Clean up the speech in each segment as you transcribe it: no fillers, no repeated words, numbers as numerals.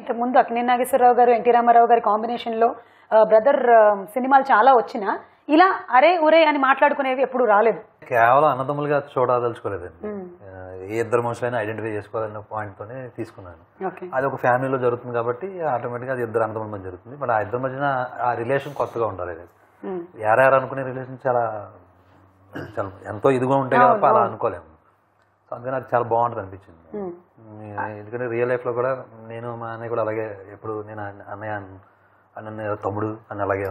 ఇంతకుముందు అక్కినేని నాగేశ్వరరావు గారు ఎన్టీ రామారావు గారి కాంబినేషన్లో బ్రదర్ సినిమాలు చాలా వచ్చినా ఇలా అరే ఉరే అని మాట్లాడుకునేవి ఎప్పుడు రాలేదు. కేవలం అన్నదమ్ములుగా చూడదలుచుకోలేదండి. ఏ ఇద్దరు మనుషులైనా ఐడెంటిఫై చేసుకోవాలన్న పాయింట్తోనే తీసుకున్నాను. అది ఒక ఫ్యామిలీలో జరుగుతుంది కాబట్టి ఆటోమేటిక్గా అది ఇద్దరు అన్నదమ్ముల మధ్య జరుగుతుంది. బట్ ఆ ఇద్దరి మధ్యన ఆ రిలేషన్ కొత్తగా ఉండాలి. యారారు అనుకునే రిలేషన్ చాలా చాలా ఎంతో ఇదిగా ఉంటాయి కాబట్టి అలా అనుకోలేము. అందుకని అది చాలా బాగుంటుంది అనిపించింది. ఎందుకంటే రియల్ లైఫ్లో కూడా నేను మా అన్నయ్య కూడా అలాగే ఎప్పుడు నేను అన్నయ్య అన్న తమ్ముడు అని అలాగే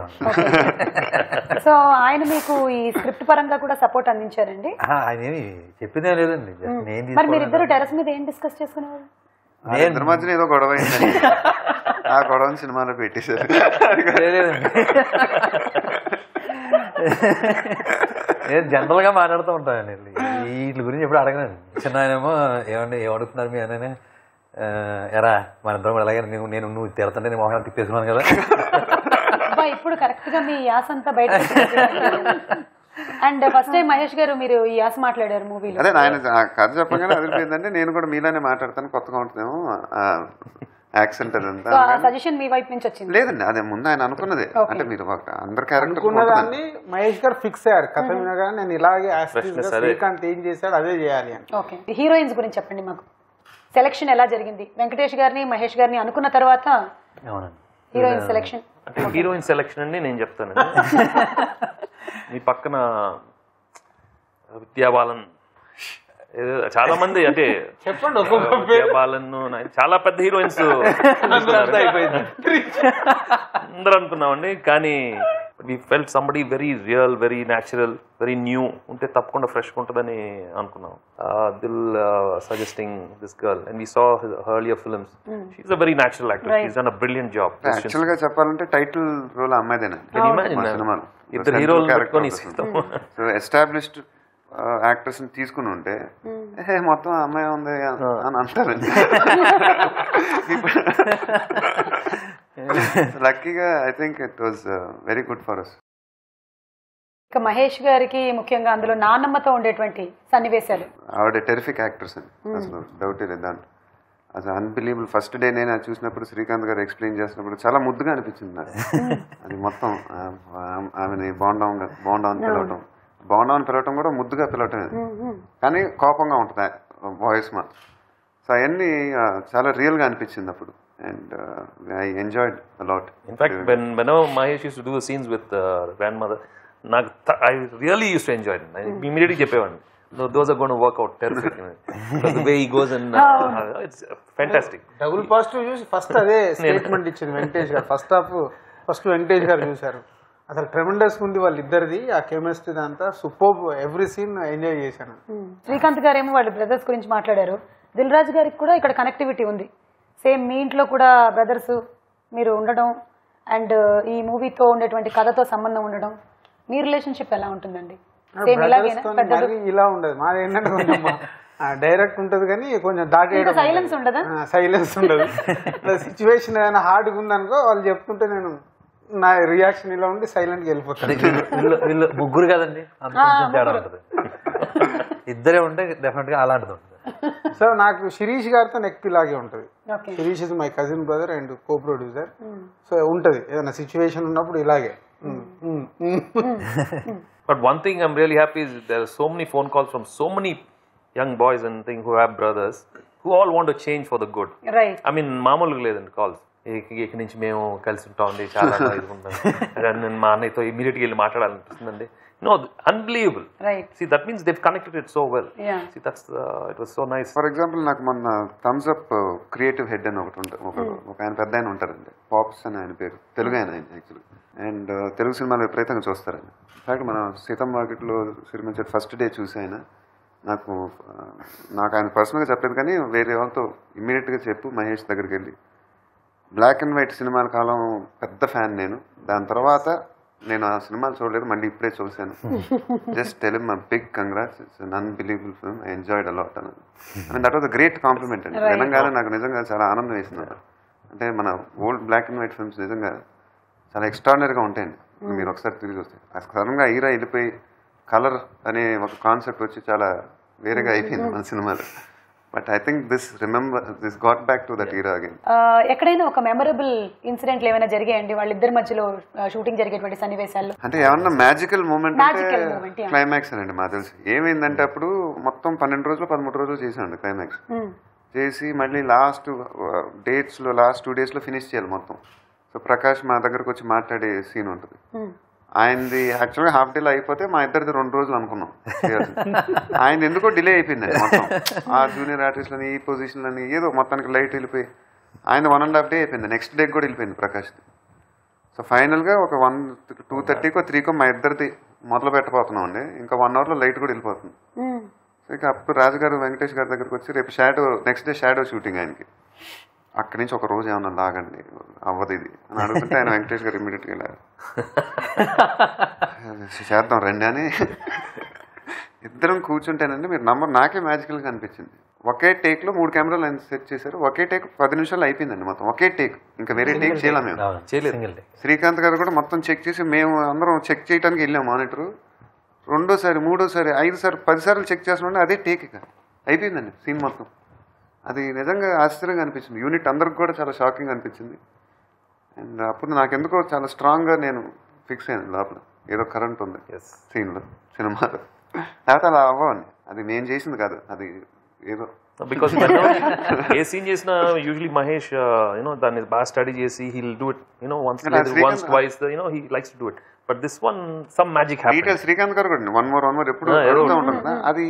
సో ఆయన మీకు ఈ స్క్రిప్ట్ పరంగా కూడా సపోర్ట్ అందించారండి? ఆయన ఏమి చెప్పిందే లేదండి. మరి మీరిద్దరు టెరస్ మీద ఏం డిస్కస్ చేసుకునేవారు? ఇద్దరి మధ్యన ఏదో గొడవ అయింది. ఆ గొడవని సినిమాలో పెట్టేశారు. నేను జనరల్ గా మాట్లాడుతూ ఉంటాను. వీటి గురించి ఎప్పుడు అడగనండి. చిన్న ఆయనేమో ఏమండి ఏమడుగుతున్నారు మీ అన్ననే, ఎరా మన ఇద్దరం అలాగే నేను నువ్వు తిడతంటే నేను మొహం తిప్పేసుకున్నాను కదా. ఇప్పుడు కరెక్ట్ గా మీ యాస అంతా బయట. అండ్ ఫస్ట్ టైం మహేష్ గారు మీరు ఈ యాస మాట్లాడారు మూవీలో. అదే ఆయన కథ చెప్పగానే అదిపోయిందంటే నేను కూడా మీలానే మాట్లాడతాను, కొత్తగా ఉంటుందేమో యాక్సెంట్ అదంతా. సజెషన్ మీ వైపు నుంచి వచ్చింది? లేదండి, అదే ముందు ఆయన అనుకున్నదే. అంటే మీరు అందరు క్యారెక్టర్ మహేష్ గారు ఫిక్స్ అయ్యారు కథ వినగానే నేను ఇలాగే శ్రీకాంత్ ఏం చేశాడు అదే చేయాలి అని. ఓకే, హీరోయిన్స్ గురించి చెప్పండి మాకు. సెలక్షన్ ఎలా జరిగింది? వెంకటేష్ గారిని మహేష్ గారిని అనుకున్న తర్వాత హీరోయిన్ సెలక్షన్. అంటే హీరోయిన్ సెలక్షన్ అండి నేను చెప్తానండి. మీ పక్కన విద్యా బాలన్ చాలా మంది అంటే చెప్పండి విద్యా బాలన్ చాలా పెద్ద హీరోయిన్స్ అందరూ అనుకున్నామండి. కానీ we felt somebody very real, very natural, very new ఉంటే తప్పకుండా ఫ్రెష్గా ఉంటుందని అనుకున్నాం. Dil suggesting this girl and we saw her earlier films. She's a very natural actor. She's done a brilliant job. Actual గా చెప్పాలంటే టైటిల్ రోల్ అమ్మాయిదేనా సినిమాలో. ఇద్దరు హీరోలు పెట్టుకొని ఎస్టాబ్లిష్డ్ యాక్టర్స్ ని తీసుకుని ఉంటే మొత్తం అమ్మాయి ఉంది అని అంటారండి. లక్కీగా I think it was very good for us. ఇక మహేష్ గారికి ముఖ్యంగా అందులో నాన్నమ్మతో ఉండేటువంటి సన్నివేశాలు. ఆవిడ టెరిఫిక్ యాక్టర్స్ అండి, అసలు డౌట్ లేదు దాంట్లో. అసలు అన్బిలీవబుల్. ఫస్ట్ డే నేను అది చూసినప్పుడు శ్రీకాంత్ గారు ఎక్స్ప్లెయిన్ చేసినప్పుడు చాలా ముద్దుగా అనిపించింది నాకు. అది మొత్తం ఆమెని బాగుండామని పిలవటం కూడా ముద్దుగా పిలవటమే, కానీ కోపంగా ఉంటుంది వాయిస్ మాత్రం. సో అవన్నీ చాలా రియల్గా అనిపించింది అప్పుడు. And I enjoyed a lot. In fact, whenever Mahesh used to do the scenes with grandmother, I really used to enjoy it. I immediately చెప్పేవాడిని, those are going to work out terrific. Because the way he goes and it's fantastic. Double positive చూసి first అదే statement ఇచ్చింది వెంకటేష్ గారు. First Venkatesh గారు చూశారు. అసలు tremendous ఉంది వాళ్ళిద్దరిది, ఆ కెమిస్ట్రీ అంతా సూపర్. ఎవ్రీ సీన్ ఎంజాయ్ చేశాను. శ్రీకాంత్ గారు ఏమో వాళ్ళ బ్రదర్స్ గురించి మాట్లాడారు. దిల్ రాజు గారికి కూడా ఇక్కడ కనెక్టివిటీ ఉంది. సేమ్ మీ ఇంట్లో కూడా బ్రదర్స్ మీరు ఉండడం అండ్ ఈ మూవీతో ఉండేటువంటి కథతో సంబంధం ఉండడం, మీ రిలేషన్షిప్ ఎలా ఉంటుందండి? ఇలా ఉండదు మాది. ఏంటంటే కొంచెం డైరెక్ట్ ఉంటుంది కానీ కొంచెం దాటేయడం, సైలెన్స్ ఉండదా? సైలెన్స్ ఉండదు. సిచ్యువేషన్ ఏదైనా హార్డ్గా ఉందనుకో వాళ్ళు చెప్తుంటే నేను నా రియాక్షన్ ఇలా ఉండి సైలెంట్గా వెళ్ళిపోతాను. వీళ్ళు ముగ్గురు కదండి, తేడా ఉంటుంది. ఇద్దరే ఉంటే డెఫినెట్గా అలాంటిది ఉంటుంది. సో నాకు శిరీష్ గారితో నెక్ లాగే ఉంటుంది. Shirish is my cousin brother and co producer. So ఉంటుంది ఏదైనా సిచ్యువేషన్ ఉన్నప్పుడు ఇలాగే. But one thing I'm really happy is there are so many phone calls from so many young boys and things who have brothers who all want to change for the good. Right. I mean మామూలుగా లేదండి calls. ఇక్కడి నుంచి మేము కలిసి ఉంటామండి, చాలా ఇదిగుంటాం, మా అన్నయ్యతో ఇమీడియట్గా వెళ్ళి మాట్లాడాలనిపిస్తుందండి. No, unbelievable. Right. See, that means they've connected it so well. Yeah. See, that's it was so nice. For example, నాకు మొన్న థమ్స్ అప్ క్రియేటివ్ హెడ్ అని ఒకటి ఉంటుంది. ఒక ఆయన పెద్ద ఆయన ఉంటారండి, పాప్స్ అని ఆయన పేరు, తెలుగు ఆయన యాక్చువల్లీ. అండ్ తెలుగు సినిమాలు విపరీతంగా చూస్తారండి. ఇన్ఫాక్ట్ మన సీతమ్మ వాకిట్లో సిరిమంచి ఫస్ట్ డే చూసి ఆయన నాకు ఆయన పర్సనల్గా చెప్పలేదు కానీ వేరే వాళ్ళతో ఇమ్మీడియట్గా చెప్పు మహేష్ దగ్గరికి వెళ్ళి, బ్లాక్ అండ్ వైట్ సినిమాల కాలం పెద్ద ఫ్యాన్ నేను. దాని తర్వాత నేను ఆ సినిమాలు చూడలేదు, మళ్ళీ ఇప్పుడే చూశాను. Just tell him big congrats, it's un unbelievable film, I enjoyed a lot అన్నది. I mean that was a great compliment అండి. తెలంగాణ నాకు నిజంగా చాలా ఆనందం వేసింది. అంటే మన old black and white films నిజంగా చాలా ఎక్స్ట్రాడినరీగా ఉంటాయండి. మీరు ఒకసారి తిరిగి వస్తే సడన్గా హీరో వెళ్ళిపోయి కలర్ అనే ఒక కాన్సెప్ట్ వచ్చి చాలా వేరేగా అయిపోయింది మన సినిమాలో. But I think this got back to that era again. ఎక్కడైనా ఒక మెమరబుల్ ఇన్సిడెంట్లు ఏమైనా జరిగాయండి వాళ్ళిద్దరి మధ్యలో షూటింగ్ జరిగేటువంటి సన్నివేశాల్లో? అంటే ఏమన్నా magical moment Magical moment, yeah. Climax అండి మాకు తెలిసి. ఏమైందంటే అప్పుడు మొత్తం 12 రోజులు 13 రోజులు చేసామండి క్లైమాక్స్. చేసి మళ్ళీ లాస్ట్ 2 డేస్లో ఫినిష్ చేయాలి మొత్తం. సో ప్రకాష్ మా దగ్గరకు వచ్చి మాట్లాడే సీన్ ఉంటుంది. ఆయనది యాక్చువల్గా హాఫ్ డేలో అయిపోతే మా ఇద్దరిది 2 రోజులు అనుకున్నాం. ఆయన ఎందుకో డిలే అయిపోయిందండి మొత్తం. ఆ జూనియర్ ఆర్టిస్ట్లని ఈ పొజిషన్లని ఏదో మొత్తానికి లైట్ వెళ్ళిపోయి ఆయన 1.5 డే అయిపోయింది. నెక్స్ట్ డే కూడా వెళ్ళిపోయింది ప్రకాష్ది. సో ఫైనల్గా ఒక 2:30కో 3కో మా ఇద్దరిది మొదలు పెట్టబోతున్నాం అండి. ఇంకా 1 అవర్లో లైట్ కూడా వెళ్ళిపోతుంది. సో ఇక అప్పుడు రాజుగారు వెంకటేష్ గారి దగ్గరికి వచ్చి రేపు నెక్స్ట్ డే షాడో షూటింగ్ ఆయనకి. అక్కడి నుంచి ఒక రోజు ఏమన్నా లాగండి అవ్వదు ఇది అని అడుగుతుంటే ఆయన వెంకటేష్ గారు ఇమ్మీడియట్గా వెళ్ళారు. చేద్దాం రండి అని ఇద్దరం కూర్చుంటేనండి మీరు నాకే మ్యాజికల్గా అనిపించింది. ఒకే టేక్లో 3 కెమెరాలు ఆయన సెట్ చేశారు. ఒకే టేక్ 10 నిమిషాలు అయిపోయిందండి మొత్తం. ఒకే టేక్, ఇంకా వేరే టేక్ చేయలేం మేము. శ్రీకాంత్ గారు కూడా మొత్తం చెక్ చేసి మేము అందరం చెక్ చేయడానికి వెళ్ళాం మానిటరు. 2సారి 3సారి 5సారి 10 సార్లు చెక్ చేస్తున్నాంటే అదే టేక్ ఇక అయిపోయిందండి సీన్ మొత్తం. అది నిజంగా ఆశ్చర్యంగా అనిపించింది. యూనిట్ అందరికి కూడా చాలా షాకింగ్ అనిపించింది. అండ్ అప్పుడు నాకెందుకో చాలా స్ట్రాంగ్గా నేను ఫిక్స్ అయ్యాను లోపల ఏదో కరెంట్ ఉంది సీన్లో సినిమాలో. లేకపోతే అలా అవ్వండి, అది నేను చేసింది కాదు, అది ఏదో. బికాస్ ఏ సీన్ చేసినా యూజువలీ మహేష్ దాన్ని బాగా స్టడీ చేసి he'll do it once twice he likes to do it, but this one some magic happened. Srikanth గారు కూడా వన్ మోర్ ఎప్పుడు అడుగుతూ ఉంటారు కదా, అది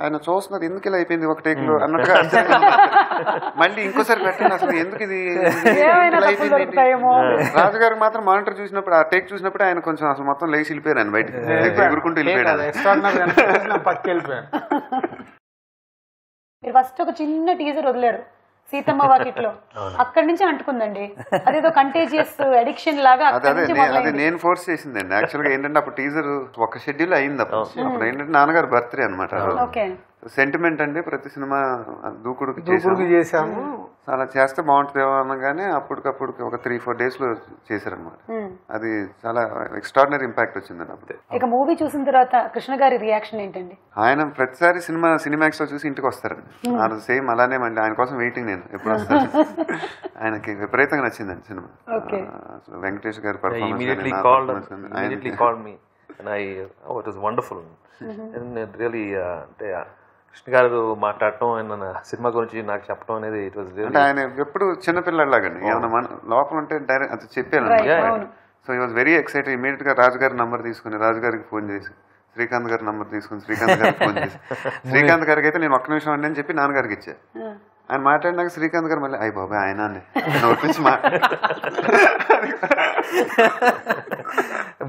ఆయన చూస్తున్నారు ఎందుకు ఇలా అయిపోయింది ఒక టేక్ లో అన్నట్టుగా. మళ్ళీ ఇంకోసారి పెట్టండి అసలు ఎందుకు ఇది అయిపోయింది. రాజుగారికి మాత్రం మానిటర్ చూసినప్పుడు ఆ టేక్ చూసినప్పుడు ఆయన కొంచెం అసలు మొత్తం లేచి వెళ్ళిపోయారు. ఆయన బయటకు ఎగురుకుంటూ వెళ్ళిపోయాడు. మీరు ఫస్ట్ ఒక చిన్న టీజర్ వదిలేరు సీతమ్మ వాకిట్లో, అక్కడి నుంచి అంటుకుందండి. అదేదో కంటేజియస్ అడిక్షన్ లాగా. అదే నేను ఫోర్స్ చేసిందండి యాక్చువల్గా. ఏంటంటే అప్పుడు టీజర్ ఒక షెడ్యూల్ అయింది. అప్పుడు ఏంటంటే నాన్నగారు బర్త్డే అనమాట. సెంటిమెంట్ అండి ప్రతి సినిమా దూకుడుకి చేసాము. అలా చేస్తే బాగుంటుందేమో అనగానే అప్పటికప్పుడు ఒక 3-4 days లో చేశారనమాట. అది చాలా ఎక్స్ట్రాడినరీ ఇంపాక్ట్ వచ్చిందండి అప్పుడు. ఇక మూవీ చూసిన తర్వాత కృష్ణ గారి రియాక్షన్ ఏంటండి? ఆయన ప్రతిసారి సినిమాక్స్ లో చూసి ఇంటికి వస్తారండి. అది సేమ్ అలానే మళ్ళీ ఆయన కోసం వెయిటింగ్ నేను ఎప్పుడు వస్తాను. ఆయనకి విపరీతంగా నచ్చిందండి సినిమా. వెంకటేష్ గారి పర్ఫార్మెన్స్ అంటే కృష్ణ గారు మాట్లాడటం ఆయన సినిమా గురించి నాకు చెప్పడం అనేది ఇట్ వాజ్ రియల్లీ. ఆయన ఎప్పుడు చిన్నపిల్లలాగండి, ఏమన్నా మన లోపల ఉంటే డైరెక్ట్ అది చెప్పాను. సో ఈ వాజ్ వెరీ ఎక్సైటెడ్. ఇమీడియట్ గా రాజుగారి నంబర్ తీసుకుని రాజుగారికి ఫోన్ చేసి శ్రీకాంత్ గారి నంబర్ తీసుకుని శ్రీకాంత్ గారికి ఫోన్ చేసి శ్రీకాంత్ గారికి అయితే నేను 1 నిమిషం అండి అని చెప్పి నాన్నగారికి ఇచ్చా. ఆయన మాట్లాడినాక శ్రీకాంత్ గారు మళ్ళీ అయ్యి బాబాయ్ ఆయన నోటించి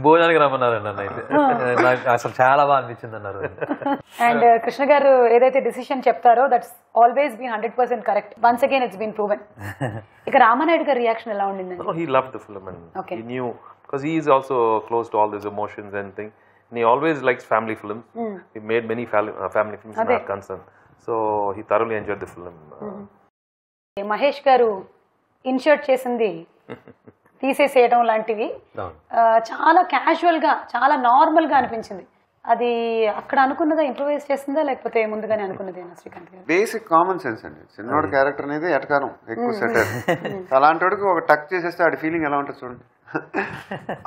భోజనానికి రమ్మన్నారండి నన్ను. అయితే నాకు అసలు చాలా బాగా అనిపించింది అన్నారు. అండ్ కృష్ణ గారు ఏదైతే డిసిషన్ చెప్తారో that's always been 100% correct. Once again it's been proven. ఇక రామానాయుడు గారి రియాక్షన్ ఎలా ఉండింది? He loved the film and he knew because he is also close to all these emotions and thing. And he always likes family films. He made many family films in that concern. So he thoroughly enjoyed the film. Mahesh గారు in shirt చేసింది తీసేసేయడం లాంటివి చాలా casual గా చాలా normal గా అనిపించింది. అది అక్కడ అనుకున్నదా ఇంప్రూవైజ్ చేసిందా లేకపోతే ముందుగానే అనుకున్నదేనా శ్రీకాంత్ గారు? బేసిక్ కామన్ సెన్స్ అండి. చిన్నోడు క్యారెక్టర్ అనేది ఎటకారం ఎక్కువ సెట్. అలాంటి వాడికి ఒక టక్ చేసేస్తే ఆడి ఫీలింగ్ ఎలా ఉంటుంది చూడండి.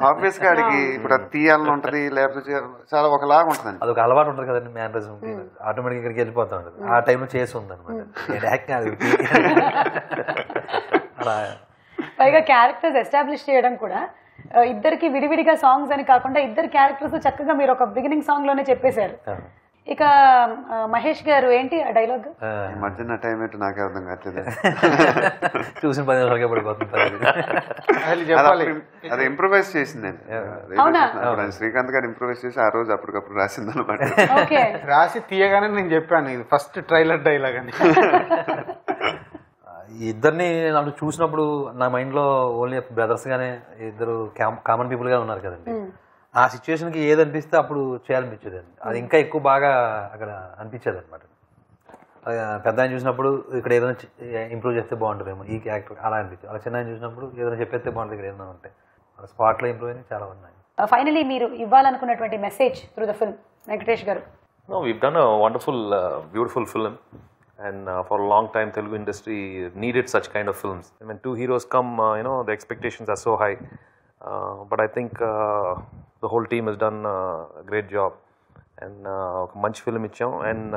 ఆబ్వియస్ గా ఆడికి ఇప్పుడు అది తీయాలని ఉంటది, లేకపోతే చాలా ఒకలాగా ఉంటుంది. అది ఒక అలవాటు ఉంటుంది కదండి మ్యానరిజం, ఆటోమేటిక్ ఇక్కడికి వెళ్ళిపోతా ఉంటుంది. ఆ టైంలో చేసి ఉంది అనమాట. పైగా క్యారెక్టర్స్ ఎస్టాబ్లిష్ చేయడం కూడా ఇద్దరికి విడివిడిగా సాంగ్స్ అని కాకుండా ఇద్దరు క్యారెక్టర్స్ చక్కగా మీరు ఒక బిగినింగ్ సాంగ్ లోనే చెప్పేశారు. ఇక మహేష్ గారు ఏంటి ఆ డైలాగ్ మధ్యన టైం ఏంటో నాకే అర్థం కావట్లేదు. చూసిన 10 నిమిషాలకే పడిపోతుంది. అది ఇంప్రూవైజ్ చేసింది శ్రీకాంత్ గారు. ఇంప్రూవైజ్ చేసి ఆ రోజు అప్పటికప్పుడు రాసింది అనమాట. రాసి తీయగానే నేను చెప్పాను ఇది ఫస్ట్ ట్రైలర్ డైలాగ్ అని. ఈ ఇద్దరిని నాకు చూసినప్పుడు నా మైండ్లో ఓన్లీ బ్రదర్స్ గానే, ఇద్దరు కామన్ పీపుల్ గా ఉన్నారు కదండి. ఆ సిచ్యువేషన్ కి ఏది అనిపిస్తే అప్పుడు చేయాలనిపించేది అండి. అది ఇంకా ఎక్కువ బాగా అక్కడ అనిపించేది అనమాట. పెద్ద ఆయన చూసినప్పుడు ఇక్కడ ఏదైనా ఇంప్రూవ్ చేస్తే బాగుంటుందేమో ఈ క్యారెక్టర్ అలా అనిపించింది. అలా చిన్న ఆయన చూసినప్పుడు ఏదైనా చెప్పేస్తే బాగుంటుంది, ఇక్కడ ఏదైనా ఉంటాయి స్పాట్లో ఇంప్రూవ్ అయినా చాలా ఉన్నాయి. ఫైనలీ మీరు ఇవ్వాలనుకున్నటువంటి message through the film Venkatesh garu? No, we've done a wonderful, beautiful film, And for a long time, Telugu industry needed such kind of films. And when two heroes come, the expectations are so high. But I think the whole team has done a great job. And ఒక మంచి film ఇచ్చాం, and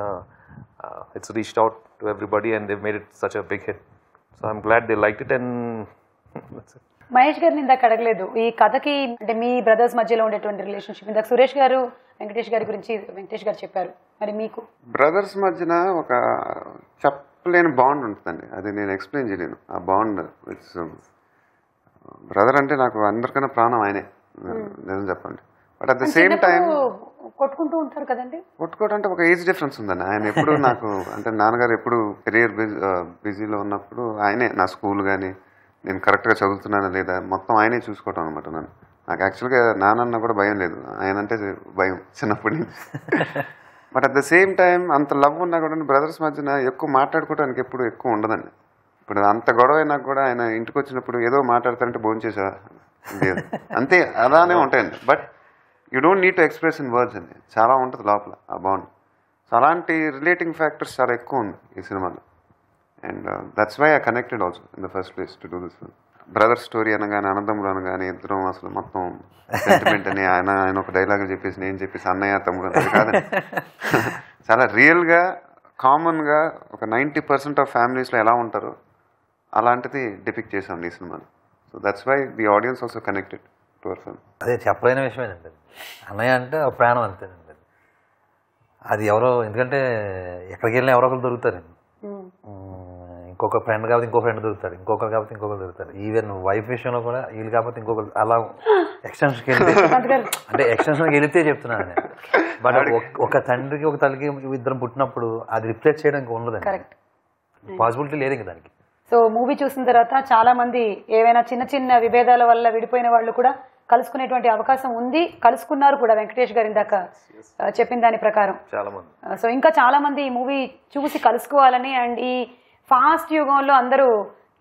it's reached out to everybody and they've made it such a big hit. So I'm glad they liked it, and that's it. Mahesh గారిని ఇందాక అడగలేదు ఈ కథకి, అంటే మీ brothers మధ్యలో ఉండేటువంటి రిలేషన్షిప్. ఇందాక సురేష్ గారు వెంకటేష్ గారి గురించి వెంకటేష్ గారు చెప్పారు, మరి మీకు? బ్రదర్స్ మధ్యన ఒక చెప్పలేని బాండ్ ఉంటుందండి, అది నేను ఎక్స్ప్లెయిన్ చేయలేను. ఆ బాండ్ ఇట్స్ బ్రదర్ అంటే నాకు అందరికన్నా ప్రాణం ఆయనే, నిజం చెప్పండి. But at the same time కొట్టుకుంటూ ఉంటారు కదండి. కొట్టుకోవడం అంటే ఒక ఏజ్ డిఫరెన్స్ ఉందండి. ఆయన ఎప్పుడు నాకు అంటే నాన్నగారు ఎప్పుడు కెరియర్ బిజీలో ఉన్నప్పుడు ఆయనే నా స్కూల్ కానీ నేను కరెక్ట్గా చదువుతున్నానా లేదా మొత్తం ఆయనే చూసుకోవటం అనమాట. నాకు యాక్చువల్గా నాన్న కూడా భయం లేదు, ఆయన అంటే భయం చిన్నప్పటి నుంచి. But at the same time అంత లవ్ ఉన్నా కూడా బ్రదర్స్ మధ్యన ఎక్కువ మాట్లాడుకోవడానికి ఎప్పుడు ఎక్కువ ఉండదండి. ఇప్పుడు అంత గొడవ అయినా కూడా ఆయన ఇంటికి వచ్చినప్పుడు ఏదో మాట్లాడతారంటే భోంచేసా అంతే, అలానే ఉంటాయండి. But you don't need to express in words అండి, చాలా ఉంటుంది లోపల ఆ బాండ్. సో అలాంటి రిలేటింగ్ ఫ్యాక్టర్స్ చాలా ఎక్కువ ఉంది ఈ సినిమాలో. And that's why I connected also in the first place to do this film. Brother story అనగానే, అనంతముడు అనగానే ఇద్దరం అసలు మొత్తం సెంటిమెంట్ అని ఆయన ఒక డైలాగ్ చెప్పేసి నేను చెప్పేసి అన్నయ్య తమ్ముడు అది కాదండి. చాలా రియల్గా కామన్గా ఒక 90% ఆఫ్ ఫ్యామిలీస్లో ఎలా ఉంటారో అలాంటిది డిపిక్ట్ చేసాం ఈ సినిమాలో. So that's why the audience also connected to our film. అదే చెప్పలేని విషయమేనండి, అన్నయ్య అంటే ప్రాణం అంతేనండి. అది ఎవరో, ఎందుకంటే ఎక్కడికి వెళ్ళినా ఎవరో ఒకరు దొరుకుతారండి. ఇంకొక ఫ్రెండ్ కాబట్టి ఇంకో ఫ్రెండ్ దొరుకుతాడు, ఇంకొకరు కాబట్టి ఇంకొకరు దొరుకుతారు. ఈవెన్ వైఫ్ విషయంలో కూడా వీళ్ళు కాబట్టి ఇంకొకరు, అలా ఎక్స్టెన్షన్కి వెళ్తే అంటే ఎక్స్టెన్షన్కి వెళితే చెప్తున్నాను నేను. బట్ ఒక తండ్రికి ఒక తల్లికి ఇద్దరం పుట్టినప్పుడు అది రిప్లేస్ చేయడానికి ఉండదండి, కరెక్ట్ పాసిబిలిటీ లేదు ఇంక దానికి. సో మూవీ చూసిన తర్వాత చాలా మంది ఏవైనా చిన్న చిన్న విభేదాల వల్ల విడిపోయిన వాళ్ళు కూడా కలుసుకునేటువంటి అవకాశం ఉంది, కలుసుకున్నారు కూడా. వెంకటేష్ గారు ఇందాక చెప్పిన దాని ప్రకారం చాలా మంది. సో ఇంకా చాలా మంది ఈ మూవీ చూసి కలుసుకోవాలని, అండ్ ఈ ఫాస్ట్ యుగంలో అందరూ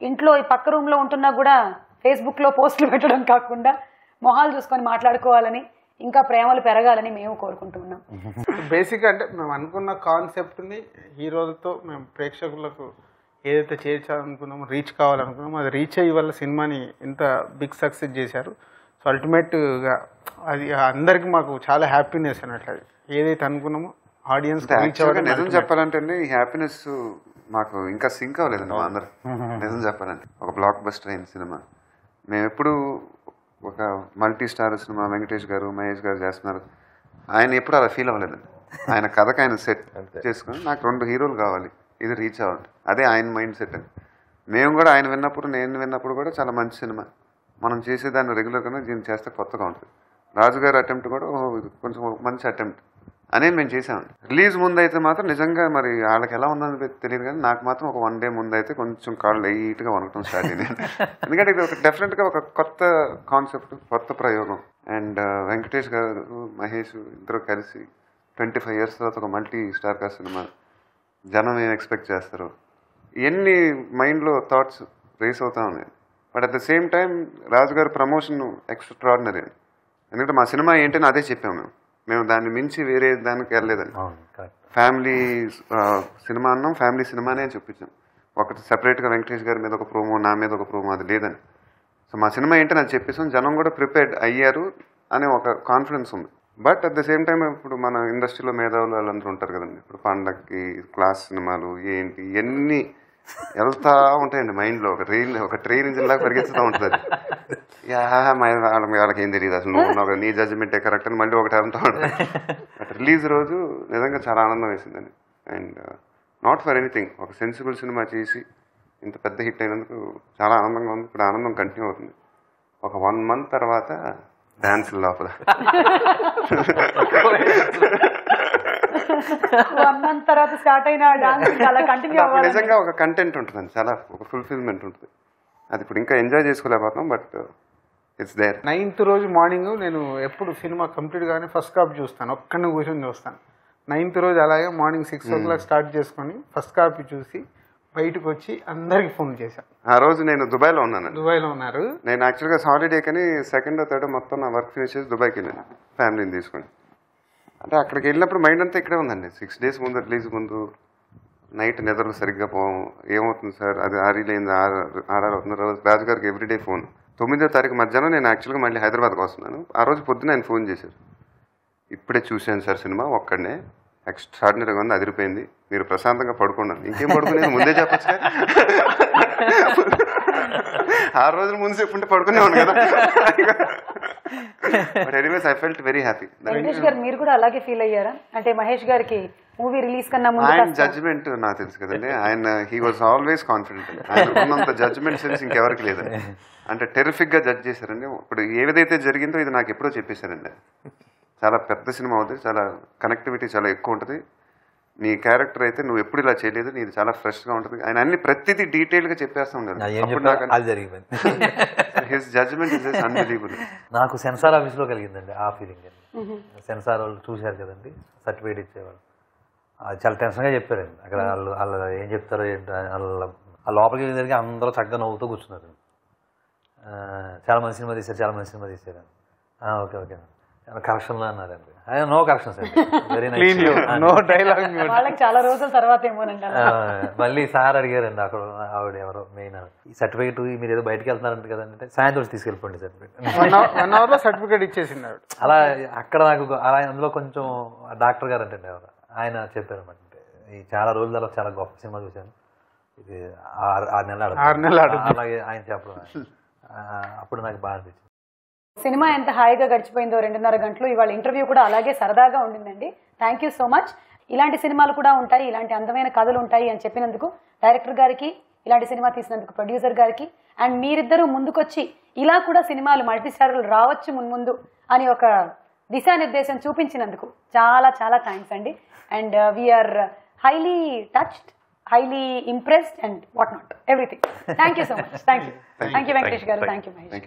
ఇంట్లో ఈ పక్క రూమ్లో ఉంటున్నా కూడా ఫేస్బుక్లో పోస్టులు పెట్టడం కాకుండా మొహాలు చూసుకొని మాట్లాడుకోవాలని, ఇంకా ప్రేమలు పెరగాలని మేము కోరుకుంటున్నాం. బేసిక్గా అంటే మేము అనుకున్న కాన్సెప్ట్ని హీరోలతో మేము ప్రేక్షకులకు ఏదైతే చేర్చాలనుకున్నామో, రీచ్ కావాలనుకున్నామో అది రీచ్ అయ్యి వల్ల సినిమాని ఇంత బిగ్ సక్సెస్ చేశారు. సో అల్టిమేట్గా అది అందరికి మాకు చాలా హ్యాపీనెస్ అన్నట్లు. ఏదైతే అనుకున్నామో ఆడియన్స్ నిజం చెప్పాలంటే ఈ హ్యాపీనెస్ మాకు ఇంకా సింక్ అవ్వలేదండి మా అందరు. నిజం చెప్పాలంటే ఒక బ్లాక్ బస్టర్ అయిన సినిమా మేము ఎప్పుడు ఒక మల్టీ స్టార్ సినిమా వెంకటేష్ గారు మహేష్ గారు చేస్తున్నారు, ఆయన ఎప్పుడు అలా ఫీల్ అవ్వలేదండి. ఆయన కథకు ఆయన సెట్ చేసుకుని నాకు 2 హీరోలు కావాలి, ఇది రీచ్ అవ్వండి, అదే ఆయన మైండ్ సెట్ అండి. మేము కూడా ఆయన విన్నప్పుడు నేను విన్నప్పుడు కూడా చాలా మంచి సినిమా, మనం చేసేదాన్ని రెగ్యులర్గానే దీన్ని చేస్తే కొత్తగా ఉంటుంది. రాజుగారి అటెంప్ట్ కూడా ఇది కొంచెం మంచి అటెంప్ట్ అనేది మేము చేసామండి. రిలీజ్ ముందు అయితే మాత్రం నిజంగా మరి వాళ్ళకి ఎలా ఉందని తెలియదు, కానీ నాకు మాత్రం ఒక 1 డే ముందు అయితే కొంచెం కాళ్ళు లైట్గా వనకటం స్టార్ట్ అయింది. ఎందుకంటే ఇది ఒక డెఫినెట్గా ఒక కొత్త కాన్సెప్ట్, కొత్త ప్రయోగం. అండ్ వెంకటేష్ గారు మహేష్ ఇద్దరు కలిసి 25 years తర్వాత ఒక మల్టీ స్టార్ కాస్ట్ సినిమా, జనం ఏం ఎక్స్పెక్ట్ చేస్తారు, ఇవన్నీ మైండ్లో థాట్స్ రేస్ అవుతా ఉన్నాయి. But at the same time రాజుగారి ప్రమోషన్ ఎక్స్ట్రాడినరీ అండి. ఎందుకంటే మా సినిమా ఏంటని అదే చెప్పాము మేము దాన్ని మించి వేరే దానికి వెళ్ళలేదండి. ఫ్యామిలీ సినిమా అన్నాం, ఫ్యామిలీ సినిమానే అని చెప్పించాం. ఒకటి సెపరేట్గా వెంకటేష్ గారి మీద ఒక ప్రోమో, నా మీద ఒక ప్రోమో అది లేదని. సో మా సినిమా ఏంటని అది చెప్పేసాం, జనం కూడా ప్రిపేర్డ్ అయ్యారు అనే ఒక కాన్ఫిడెన్స్ ఉంది. But at the same time ఇప్పుడు మన ఇండస్ట్రీలో మేధావులు వాళ్ళందరూ ఉంటారు కదండి, ఇప్పుడు పండగకి క్లాస్ సినిమాలు ఏంటి ఇవన్నీ వెళ్తా ఉంటాయండి మైండ్లో. ఒక ట్రైన్ ఇంజిన్ లాగా పరిగెత్తుతూ ఉంటుంది. వాళ్ళకి ఏం తెలియదు అసలు, నువ్వు నీ జడ్జిమెంటే కరెక్ట్ అని మళ్ళీ ఒకటి అంటూ ఉంటుంది. బట్ రిలీజ్ రోజు నిజంగా చాలా ఆనందం వేసిందండి. అండ్ నాట్ ఫర్ ఎనీథింగ్, ఒక సెన్సిబుల్ సినిమా చేసి ఇంత పెద్ద హిట్ అయినందుకు చాలా ఆనందంగా ఉంది. ఇప్పుడు ఆనందం కంటిన్యూ అవుతుంది. ఒక 1 month తర్వాత డాన్స్ లోపల 1 month తర్వాత స్టార్ట్ అయిన డాన్స్ అలా కంటిన్యూ అవ్వాలి. నిజంగా ఒక కంటెంట్ ఉంటుందండి, చాలా ఒక ఫుల్ఫిల్మెంట్ ఉంటుంది. అది ఇప్పుడు ఇంకా ఎంజాయ్ చేసుకోలేకపోతున్నాం, బట్ ఇట్స్ దేర్. 9th రోజు మార్నింగ్ నేను ఎప్పుడు సినిమా కంప్లీట్ గానే ఫస్ట్ కాపీ చూస్తాను, ఒక్కడిని కూర్చొని చూస్తాను. 9th రోజు అలాగే మార్నింగ్ 6 o'clock స్టార్ట్ చేసుకొని ఫస్ట్ కాపీ చూసి బయటకు వచ్చి అందరికి ఫోన్ చేశాను. ఆ రోజు నేను దుబాయ్లో ఉన్నాను. దుబాయ్లో ఉన్నారు. నేను యాక్చువల్గా హాలిడే కానీ 2nd or 3rd మొత్తం నా వర్క్ ఫినిష్ చేసి దుబాయ్కి వెళ్ళాను ఫ్యామిలీని తీసుకొని. అంటే అక్కడికి వెళ్ళినప్పుడు మైండ్ అంతా ఇక్కడే ఉందండి. 6 days ముందు రిలీజ్ ముందు నైట్ నిద్రలు సరిగ్గా పోము. ఏమవుతుంది సార్, అది ఆర్ఈలైంది, ఆర్ఆర్ అవుతుంది. రాజు గారికి ఎవ్రీడే ఫోన్. 9వ తారీఖు మధ్యాహ్నం నేను యాక్చువల్గా మళ్ళీ హైదరాబాద్కి వస్తున్నాను. ఆ రోజు పొద్దున ఆయన ఫోన్ చేశారు. ఇప్పుడే చూశాను సార్ సినిమా, ఒక్కడనే ఎక్స్ట్రాడినరీగా ఉంది, అదిరిపోయింది, మీరు ప్రశాంతంగా పడుకున్నాను. ఇంకేం పడుకునేది ముందే చెప్పచ్చు కదా. 6 రోజుల ముందు చెప్పుంటే పడుకునేవాడు కదా. But anyways I felt very happy. Venkatesh గారు మీరు కూడా అలాగే ఫీల్ అయ్యారా? అంటే మహేష్ గారికి మూవీ రిలీజ్ కన్నా ముందు ఆయన జడ్జ్మెంట్ నాకు తెలుసు కదండి. ఆయన హీ వాజ్ ఆల్వేస్ కాన్ఫిడెంట్. ఆయన ఉన్నంత జడ్జ్మెంట్ సెన్స్ ఇంకెవరికి లేదండి. అంటే టెరిఫిక్ గా జడ్జ్ చేశారండి. ఇప్పుడు ఏదైతే జరిగిందో ఇది నాకు ఎప్పుడో చెప్పేశారండి. చాలా పెద్ద సినిమా అవుతుంది, చాలా కనెక్టివిటీ చాలా ఎక్కువ ఉంటుంది, నీ క్యారెక్టర్ అయితే నువ్వు ఎప్పుడు ఇలా చేయలేదు, నీది చాలా ఫ్రెష్ గా ఉంటుంది. ఆయన అన్ని ప్రతిదీ డీటెయిల్ గా చెప్పేస్తా ఉండాలి. His judgement is unbelievable. నాకు సెన్సార్ ఆఫీస్ లో కలిగిందండి ఆ ఫీలింగ్. సెన్సార్ వాళ్ళు చూశారు కదండి, సర్టిఫికేట్ ఇచ్చేవాళ్ళు. చాలా టెన్షన్ గా చెప్పారండి. అక్కడ వాళ్ళు ఏం చెప్తారో ఏంటో, వాళ్ళ లోపలికి వెళ్ళేసరికి అందరూ చక్కగా నవ్వుతూ కూర్చున్నారు. చాలా మంచి సినిమా తీశారు, చాలా మంచి సినిమా తీశారు. ఓకే ఓకే కరెక్షన్లో అన్నారండి. నో కరెక్షన్స్ అండి, వెరీ నైస్, నో డైలాగ్. వాళ్ళకి చాలా రోజుల తర్వాత ఏమోనండి. మళ్ళీ సార్ అడిగారండి అక్కడ ఆవిడ ఎవరో మెయిన్, ఈ సర్టిఫికేట్ మీరు ఏదో బయటకు వెళ్తున్నారంట కదంటే, సాయంత్రం తీసుకెళ్ళిపోండి సర్టిఫికేట్. 1 hour లో సర్టిఫికేట్ ఇచ్చేసింది ఆవిడ. అలా అక్కడ నాకు అలా అందులో కొంచెం డాక్టర్ గారు అంటే ఎవరు ఆయన చెప్పారన్నమాట. ఈ చాలా రోజుల తర్వాత చాలా గొప్ప సినిమా చూశాను, ఇది 6 నెలలు అలాగే ఆయన చెప్పడం, అప్పుడు నాకు బాగా అనిపించింది. సినిమా ఎంత హాయిగా గడిచిపోయిందో 2.5 గంటలు. ఇవాళ ఇంటర్వ్యూ కూడా అలాగే సరదాగా ఉండిందండి. Thank you so much. ఇలాంటి సినిమాలు కూడా ఉంటాయి, ఇలాంటి అందమైన కథలు ఉంటాయి అని చెప్పినందుకు డైరెక్టర్ గారికి, ఇలాంటి సినిమా తీసినందుకు ప్రొడ్యూసర్ గారికి, అండ్ మీరిద్దరూ ముందుకొచ్చి ఇలా కూడా సినిమాలు మల్టీస్టారర్లు రావచ్చు మున్ముందు అని ఒక దిశానిర్దేశం చూపించినందుకు చాలా చాలా థ్యాంక్స్ అండి. And we are highly touched, highly impressed and what not, everything. Thank you so much. Thank you Venkatesh garu, thank you Mahesh.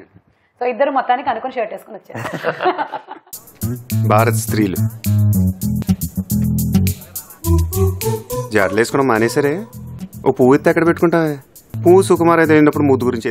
So iddaru మొత్తానికి అనుకుని షర్ట్ వేసుకొని వచ్చారు. భారత్ స్త్రీలు జడలేసుకోవడం మానేసరే. ఓ పువ్వు ఎత్తి ఎక్కడ పెట్టుకుంటావే? పువ్వు సుకుమార్ అయితే అయినప్పుడు ముద్దు గురించి